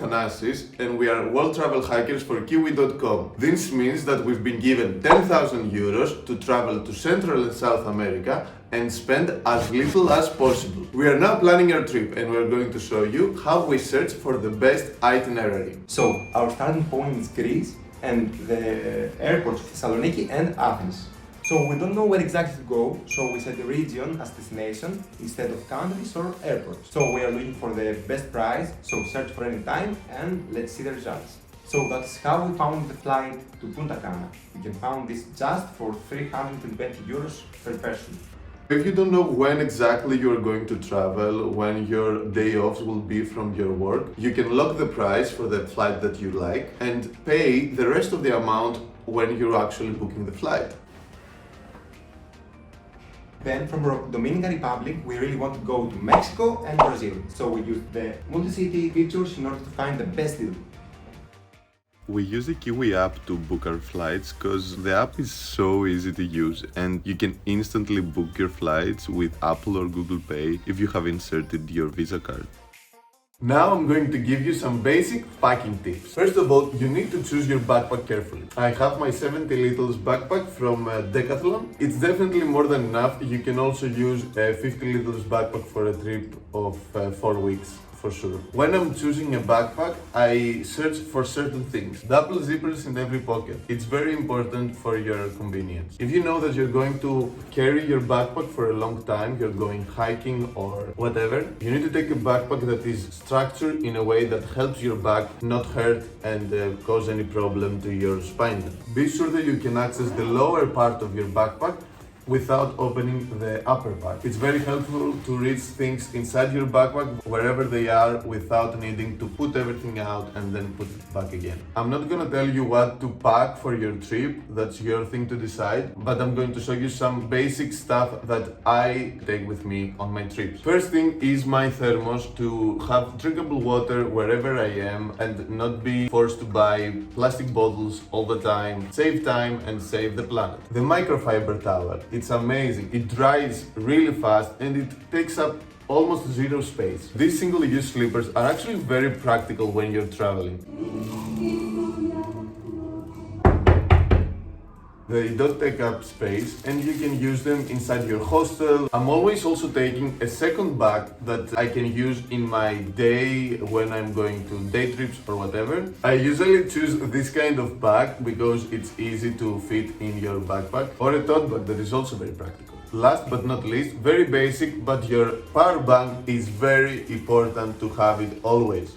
Thanasis and we are world travel hackers for Kiwi.com. This means that we've been given 10,000 euros to travel to Central and South America and spend as little as possible. We are now planning our trip and we're going to show you how we search for the best itinerary. So, our starting point is Greece and the airports of Thessaloniki and Athens. So we don't know where exactly to go, so we set the region as destination instead of countries or airports. So we are looking for the best price, so search for any time and let's see the results. So that's how we found the flight to Punta Cana. You can find this just for 320 euros per person. If you don't know when exactly you're going to travel, when your day offs will be from your work, you can lock the price for the flight that you like and pay the rest of the amount when you're actually booking the flight. Then from Dominican Republic, we really want to go to Mexico and Brazil. So we use the multi-city features in order to find the best deal. We use the Kiwi app to book our flights because the app is so easy to use and you can instantly book your flights with Apple or Google Pay if you have inserted your Visa card. Now I'm going to give you some basic packing tips. First of all, you need to choose your backpack carefully. I have my 70 liters backpack from Decathlon. It's definitely more than enough. You can also use a 50 liters backpack for a trip of 4 weeks. For sure. When I'm choosing a backpack, I search for certain things. Double zippers in every pocket. It's very important for your convenience. If you know that you're going to carry your backpack for a long time, you're going hiking or whatever, you need to take a backpack that is structured in a way that helps your back not hurt and cause any problem to your spine. Be sure that you can access the lower part of your backpack without opening the upper part. It's very helpful to reach things inside your backpack wherever they are without needing to put everything out and then put it back again. I'm not gonna tell you what to pack for your trip, that's your thing to decide, but I'm going to show you some basic stuff that I take with me on my trips. First thing is my thermos, to have drinkable water wherever I am and not be forced to buy plastic bottles all the time. Save time and save the planet. The microfiber towel. It's amazing. It dries really fast and it takes up almost zero space. These single-use slippers are actually very practical when you're traveling. They don't take up space and you can use them inside your hostel. I'm always also taking a second bag that I can use in my day when I'm going to day trips or whatever. I usually choose this kind of bag because it's easy to fit in your backpack, or a tote bag that is also very practical. Last but not least, very basic, but your power bank is very important to have it always.